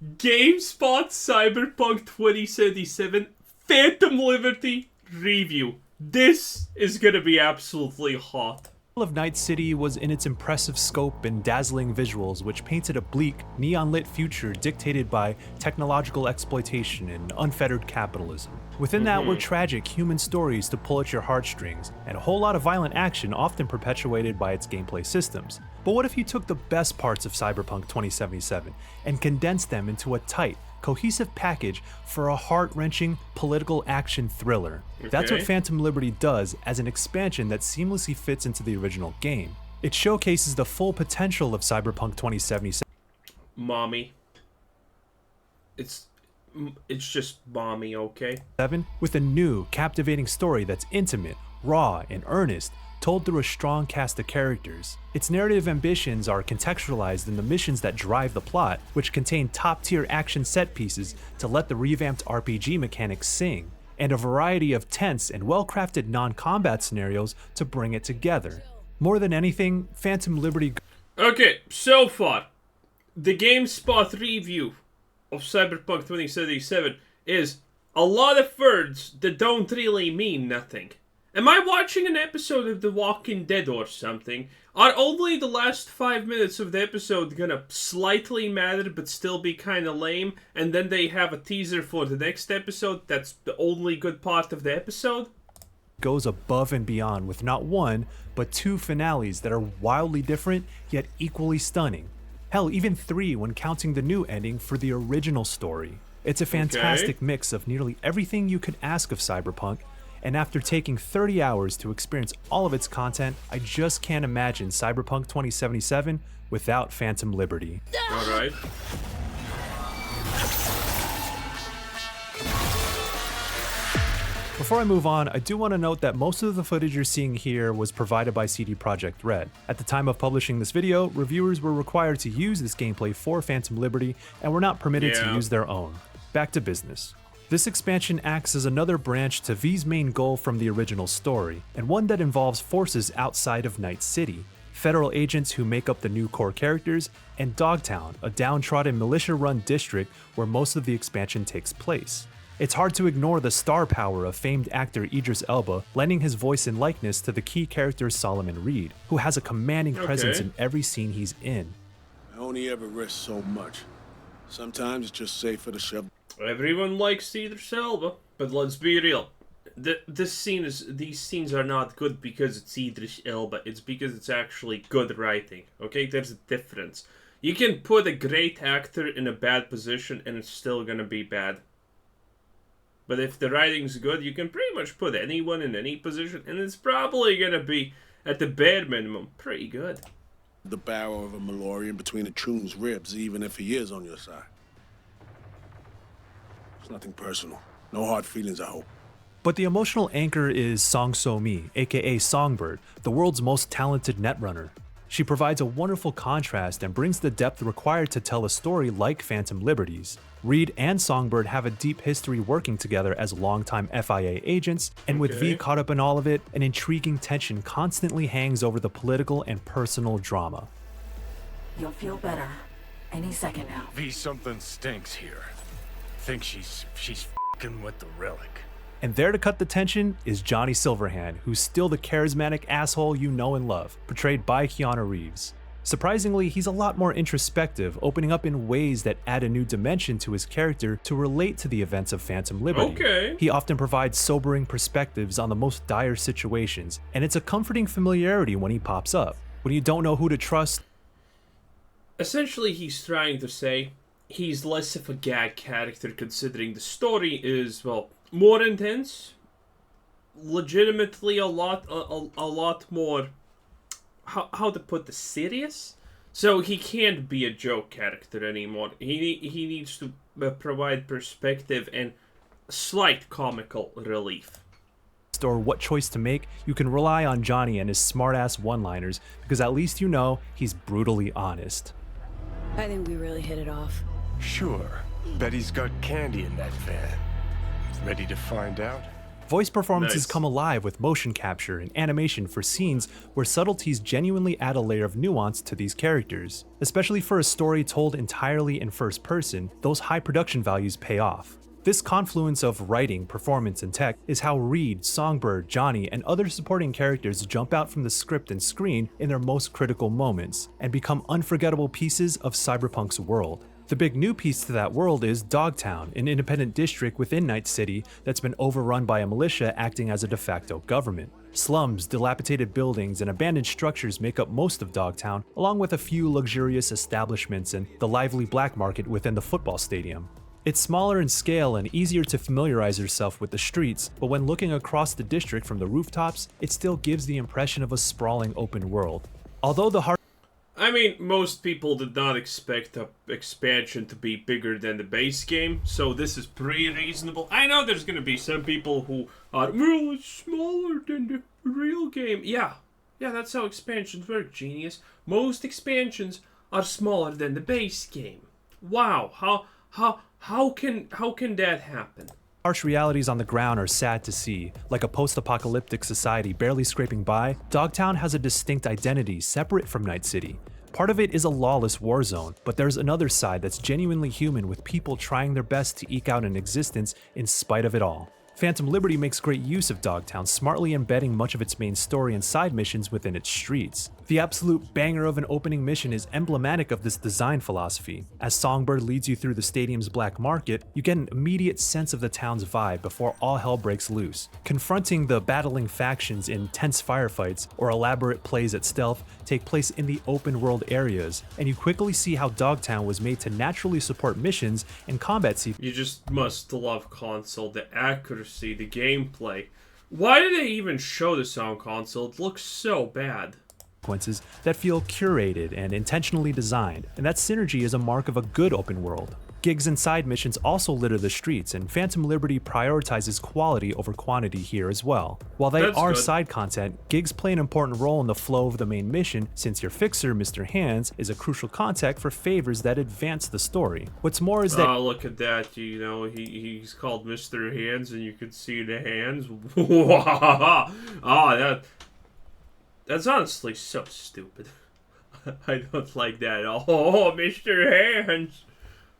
GameSpot Cyberpunk 2077 Phantom Liberty review. This is gonna be absolutely hot. Of Night City was in its impressive scope and dazzling visuals, which painted a bleak, neon-lit future dictated by technological exploitation and unfettered capitalism. Within that were tragic human stories to pull at your heartstrings, and a whole lot of violent action often perpetuated by its gameplay systems. But what if you took the best parts of Cyberpunk 2077 and condensed them into a tight, cohesive package for a heart-wrenching political action thriller? That's what Phantom Liberty does as an expansion that seamlessly fits into the original game. It showcases the full potential of Cyberpunk 2077. Mommy. It's just mommy, okay? With a new, captivating story that's intimate, raw, and earnest, told through a strong cast of characters. Its narrative ambitions are contextualized in the missions that drive the plot, which contain top-tier action set pieces to let the revamped RPG mechanics sing, and a variety of tense and well-crafted non-combat scenarios to bring it together. More than anything, Phantom Liberty... Okay, so far, the GameSpot review of Cyberpunk 2077 is a lot of words that don't really mean nothing. Am I watching an episode of The Walking Dead or something? Are only the last 5 minutes of the episode gonna slightly matter but still be kinda lame, and then they have a teaser for the next episode that's the only good part of the episode? Goes above and beyond with not one, but two finales that are wildly different yet equally stunning. Hell, even three when counting the new ending for the original story. It's a fantastic mix of nearly everything you could ask of Cyberpunk, and after taking 30 hours to experience all of its content, I just can't imagine Cyberpunk 2077 without Phantom Liberty. Alright. Before I move on, I do want to note that most of the footage you're seeing here was provided by CD Projekt Red. At the time of publishing this video, reviewers were required to use this gameplay for Phantom Liberty and were not permitted to use their own. Back to business. This expansion acts as another branch to V's main goal from the original story, and one that involves forces outside of Night City, federal agents who make up the new core characters, and Dogtown, a downtrodden militia-run district where most of the expansion takes place. It's hard to ignore the star power of famed actor Idris Elba, lending his voice and likeness to the key character Solomon Reed, who has a commanding presence in every scene he's in. I only ever risk so much. Sometimes it's just safer to shove. Everyone likes Idris Elba, but let's be real. These scenes are not good because it's Idris Elba. It's because it's actually good writing. Okay, there's a difference. You can put a great actor in a bad position and it's still gonna be bad. But if the writing's good, you can pretty much put anyone in any position and it's probably gonna be, at the bare minimum, pretty good. The barrel of a Malorian between a Troon's ribs, even if he is on your side. It's nothing personal. No hard feelings, I hope. But the emotional anchor is Song So Mi, aka Songbird, the world's most talented netrunner. She provides a wonderful contrast and brings the depth required to tell a story like Phantom Liberty's. Reed and Songbird have a deep history working together as longtime FIA agents, and with V caught up in all of it, an intriguing tension constantly hangs over the political and personal drama. You'll feel better any second now. V, something stinks here. Think she's f***ing with the relic. And there to cut the tension is Johnny Silverhand, who's still the charismatic asshole you know and love, portrayed by Keanu Reeves. Surprisingly, he's a lot more introspective, opening up in ways that add a new dimension to his character to relate to the events of Phantom Liberty. He often provides sobering perspectives on the most dire situations, and it's a comforting familiarity when he pops up. When you don't know who to trust. Essentially, he's trying to say he's less of a gag character considering the story is, well, more intense, legitimately a lot more, how to put this, serious? So he can't be a joke character anymore. He needs to provide perspective and slight comical relief. Or what choice to make, you can rely on Johnny and his smart-ass one-liners, because at least you know he's brutally honest. I think we really hit it off. Sure. Bet he's got candy in that van. Ready to find out? Voice performances Nice. come alive with motion capture and animation for scenes where subtleties genuinely add a layer of nuance to these characters. Especially for a story told entirely in first person, those high production values pay off. This confluence of writing, performance, and tech is how Reed, Songbird, Johnny, and other supporting characters jump out from the script and screen in their most critical moments, and become unforgettable pieces of Cyberpunk's world. The big new piece to that world is Dogtown, an independent district within Night City that's been overrun by a militia acting as a de facto government. Slums, dilapidated buildings, and abandoned structures make up most of Dogtown, along with a few luxurious establishments and the lively black market within the football stadium. It's smaller in scale and easier to familiarize yourself with the streets, but when looking across the district from the rooftops, it still gives the impression of a sprawling open world. Although the heart I mean, most people did not expect the expansion to be bigger than the base game, so this is pretty reasonable. I know there's gonna be some people who are, well, it's smaller than the real game. Yeah, that's how expansions work, genius. Most expansions are smaller than the base game. Wow, how can that happen? harsh realities on the ground are sad to see. Like a post-apocalyptic society barely scraping by, Dogtown has a distinct identity separate from Night City. Part of it is a lawless war zone, but there's another side that's genuinely human with people trying their best to eke out an existence in spite of it all. Phantom Liberty makes great use of Dogtown, smartly embedding much of its main story and side missions within its streets. The absolute banger of an opening mission is emblematic of this design philosophy. As Songbird leads you through the stadium's black market, you get an immediate sense of the town's vibe before all hell breaks loose. Confronting the battling factions in tense firefights or elaborate plays at stealth take place in the open world areas, and you quickly see how Dogtown was made to naturally support missions and combat sequences. You just must love console, the accuracy, the gameplay. Why did they even show this on console? It looks so bad. That feel curated and intentionally designed, and that synergy is a mark of a good open world. Gigs and side missions also litter the streets, and Phantom Liberty prioritizes quality over quantity here as well. While they are side content, gigs play an important role in the flow of the main mission, since your fixer, Mr. Hands, is a crucial contact for favors that advance the story. What's more is that— oh, look at that, you know, he's called Mr. Hands, and you can see the hands. That's honestly so stupid. I don't like that at all. Oh, Mr. Hands!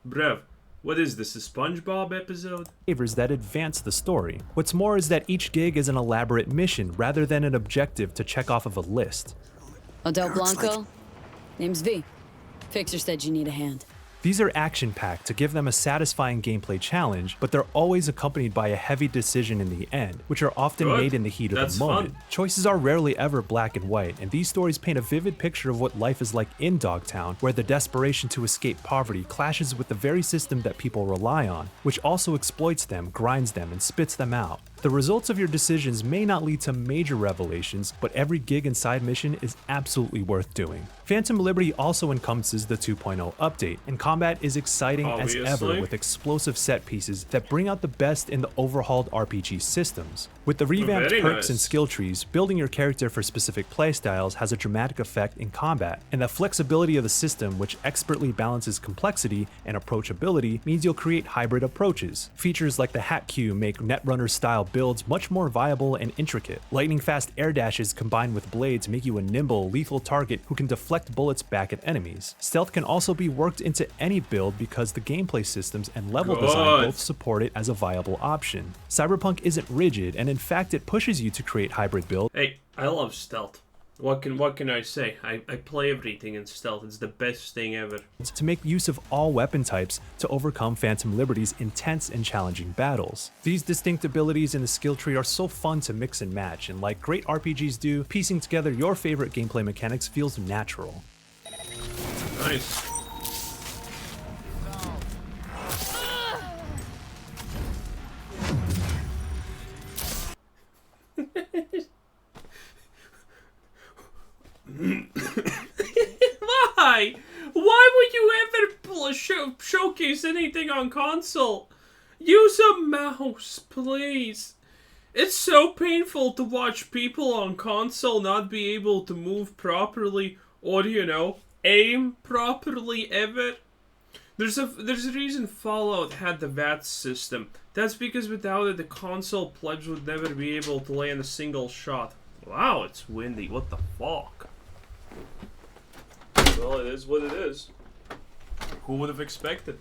Bruv, what is this, a SpongeBob episode? Favors that advance the story. What's more is that each gig is an elaborate mission rather than an objective to check off of a list. Odell Blanco? Name's V. Fixer said you need a hand. These are action-packed to give them a satisfying gameplay challenge, but they're always accompanied by a heavy decision in the end, which are often made in the heat of the moment. Choices are rarely ever black and white, and these stories paint a vivid picture of what life is like in Dogtown, where the desperation to escape poverty clashes with the very system that people rely on, which also exploits them, grinds them, and spits them out. The results of your decisions may not lead to major revelations, but every gig and side mission is absolutely worth doing. Phantom Liberty also encompasses the 2.0 update, and combat is exciting as ever with explosive set pieces that bring out the best in the overhauled RPG systems. With the revamped perks and skill trees, building your character for specific playstyles has a dramatic effect in combat, and the flexibility of the system, which expertly balances complexity and approachability, means you'll create hybrid approaches. Features like the Hat Queue make Netrunner style builds much more viable and intricate. Lightning fast air dashes combined with blades make you a nimble, lethal target who can deflect bullets back at enemies. Stealth can also be worked into any build because the gameplay systems and level design both support it as a viable option. Cyberpunk isn't rigid, and in fact it pushes you to create hybrid builds. Hey, I love stealth. What can I say? I play everything in stealth. It's the best thing ever. To make use of all weapon types to overcome Phantom Liberty's intense and challenging battles. These distinct abilities in the skill tree are so fun to mix and match, and like great RPGs do, piecing together your favorite gameplay mechanics feels natural. Nice. Why? Why would you ever showcase anything on console? Use a mouse, please. It's so painful to watch people on console not be able to move properly or, you know, aim properly ever. There's a reason Fallout had the VAT system. That's because without it, the console plebs would never be able to land a single shot. Wow, it's windy. What the fuck? Well, it is what it is. Who would have expected?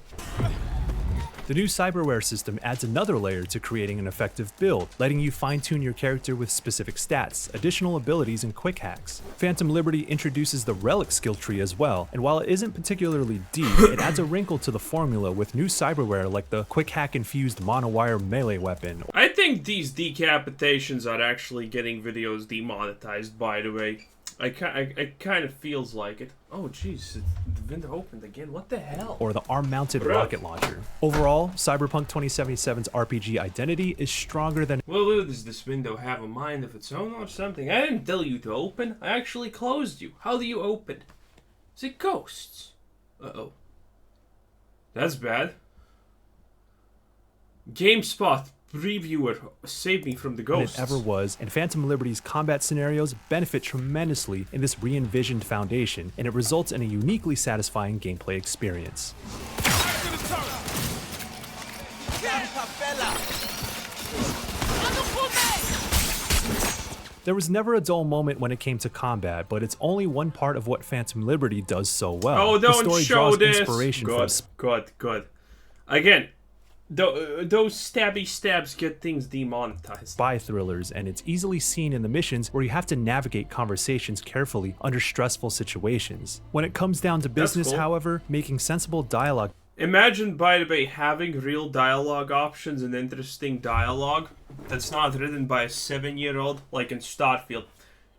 The new cyberware system adds another layer to creating an effective build, letting you fine-tune your character with specific stats, additional abilities, and quick hacks. Phantom Liberty introduces the relic skill tree as well, and while it isn't particularly deep, it adds a wrinkle to the formula with new cyberware like the quick hack-infused monowire melee weapon. I think these decapitations are actually getting videos demonetized, by the way. It kind of feels like it. Oh, jeez, the window opened again. What the hell? Or the arm-mounted rocket launcher. Overall, Cyberpunk 2077's RPG identity is stronger than... Well, does this window have a mind of its own or something? I didn't tell you to open. I actually closed you. How do you open? Is it ghosts? Uh-oh. That's bad. GameSpot reviewer saved me from the ghosts. It ever was, and Phantom Liberty's combat scenarios benefit tremendously in this re-envisioned foundation, and it results in a uniquely satisfying gameplay experience. There was never a dull moment when it came to combat, but it's only one part of what Phantom Liberty does so well. Oh, don't the story show draws this! Inspiration Good. Again, those stabby stabs get things demonetized. Spy thrillers, and it's easily seen in the missions where you have to navigate conversations carefully under stressful situations. When it comes down to business, however, making sensible dialogue. Imagine, by the way, having real dialogue options and interesting dialogue that's not written by a 7-year-old like in Starfield.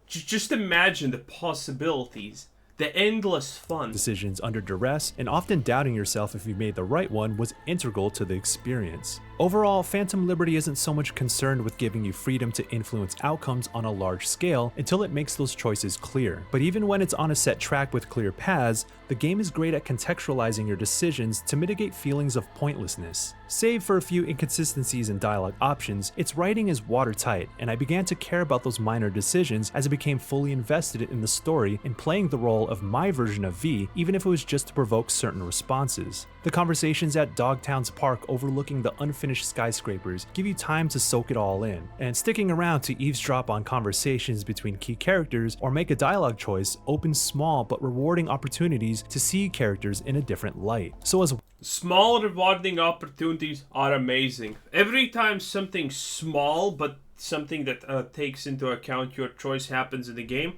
Just imagine the possibilities. The endless fun. Decisions under duress, and often doubting yourself if you made the right one was integral to the experience. Overall, Phantom Liberty isn't so much concerned with giving you freedom to influence outcomes on a large scale until it makes those choices clear. But even when it's on a set track with clear paths, the game is great at contextualizing your decisions to mitigate feelings of pointlessness. Save for a few inconsistencies in dialogue options, its writing is watertight, and I began to care about those minor decisions as I became fully invested in the story and playing the role of my version of V, even if it was just to provoke certain responses. The conversations at Dogtown's park overlooking the unfinished skyscrapers give you time to soak it all in, and sticking around to eavesdrop on conversations between key characters or make a dialogue choice opens small but rewarding opportunities to see characters in a different light. So as small rewarding opportunities are amazing. Every time something small but something that takes into account your choice happens in the game,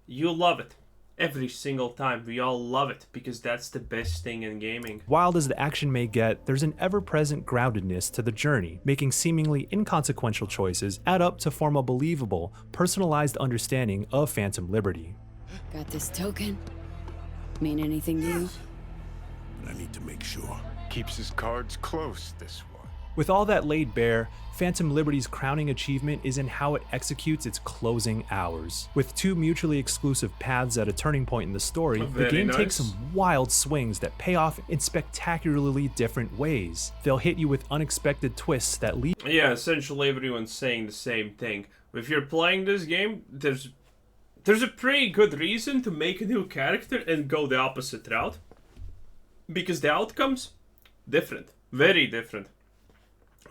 you love it. Every single time. We all love it because that's the best thing in gaming. Wild as the action may get, there's an ever-present groundedness to the journey, making seemingly inconsequential choices add up to form a believable, personalized understanding of Phantom Liberty. Got this token? Mean anything to you? But I need to make sure. Keeps his cards close, this one. With all that laid bare, Phantom Liberty's crowning achievement is in how it executes its closing hours. With 2 mutually exclusive paths at a turning point in the story, the game takes some wild swings that pay off in spectacularly different ways. They'll hit you with unexpected twists that lead... Yeah, essentially everyone's saying the same thing. If you're playing this game, there's a pretty good reason to make a new character and go the opposite route. Because the outcomes, different. Very different.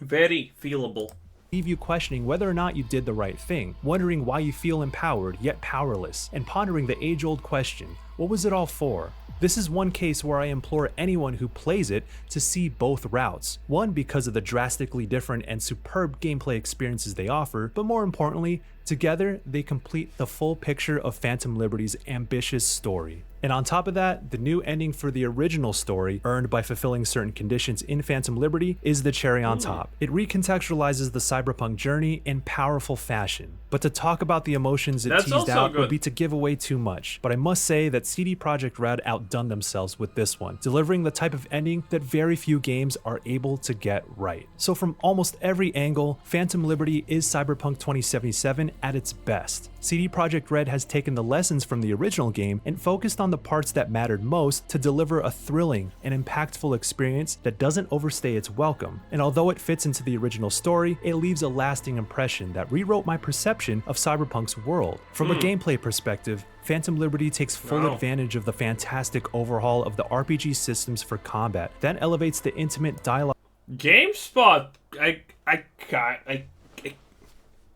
Very feelable. Leave you questioning whether or not you did the right thing, wondering why you feel empowered yet powerless, and pondering the age-old question, what was it all for? This is one case where I implore anyone who plays it to see both routes. One, because of the drastically different and superb gameplay experiences they offer, but more importantly, together they complete the full picture of Phantom Liberty's ambitious story. And on top of that, the new ending for the original story, earned by fulfilling certain conditions in Phantom Liberty, is the cherry on top. It recontextualizes the cyberpunk journey in powerful fashion. But to talk about the emotions it teased out would be to give away too much. But I must say that CD Projekt Red outdone themselves with this one, delivering the type of ending that very few games are able to get right. So from almost every angle, Phantom Liberty is Cyberpunk 2077 at its best. CD Projekt Red has taken the lessons from the original game and focused on on the parts that mattered most to deliver a thrilling and impactful experience that doesn't overstay its welcome. And although it fits into the original story, it leaves a lasting impression that rewrote my perception of Cyberpunk's world. From a gameplay perspective, Phantom Liberty takes full advantage of the fantastic overhaul of the RPG systems for combat, then elevates the intimate dialogue. GameSpot,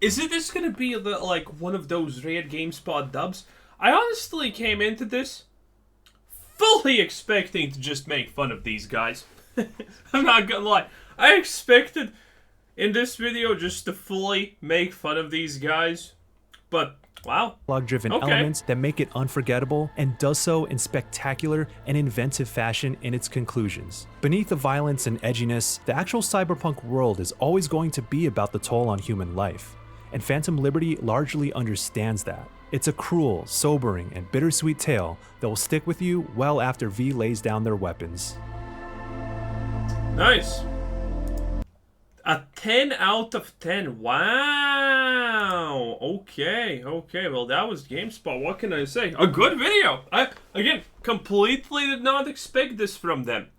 isn't this gonna be like one of those rare GameSpot dubs? I honestly came into this fully expecting to just make fun of these guys. I'm not gonna lie. I expected in this video just to fully make fun of these guys, but wow. Dialogue-driven elements that make it unforgettable, and does so in spectacular and inventive fashion in its conclusions. Beneath the violence and edginess, the actual cyberpunk world is always going to be about the toll on human life, and Phantom Liberty largely understands that. It's a cruel, sobering, and bittersweet tale that will stick with you well after V lays down their weapons. Nice. A 10 out of 10. Wow. Okay. Well, that was GameSpot. What can I say? A good video. I, again, completely did not expect this from them.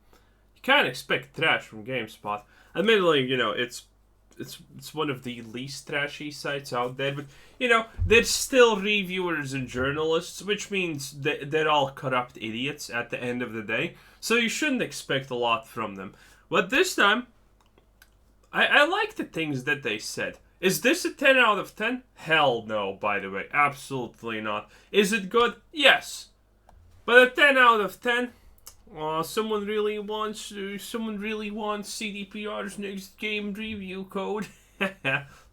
You can't expect trash from GameSpot. Admittedly, you know, it's one of the least trashy sites out there, but, you know, they're still reviewers and journalists, which means they're all corrupt idiots at the end of the day, so you shouldn't expect a lot from them. But this time, I like the things that they said. Is this a 10 out of 10? Hell no, by the way. Absolutely not. Is it good? Yes. But a 10 out of 10? Someone really wants CDPR's next game review code.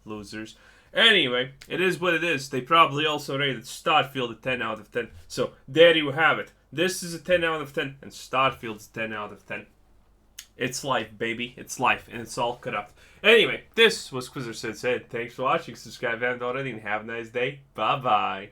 Losers. Anyway, it is what it is. They probably also rated Starfield a 10 out of 10. So, there you have it. This is a 10 out of 10, and Starfield's a 10 out of 10. It's life, baby. It's life, and it's all corrupt. Anyway, this was Quizzer Said. Thanks for watching. Subscribe if you haven't already, and have a nice day. Bye-bye.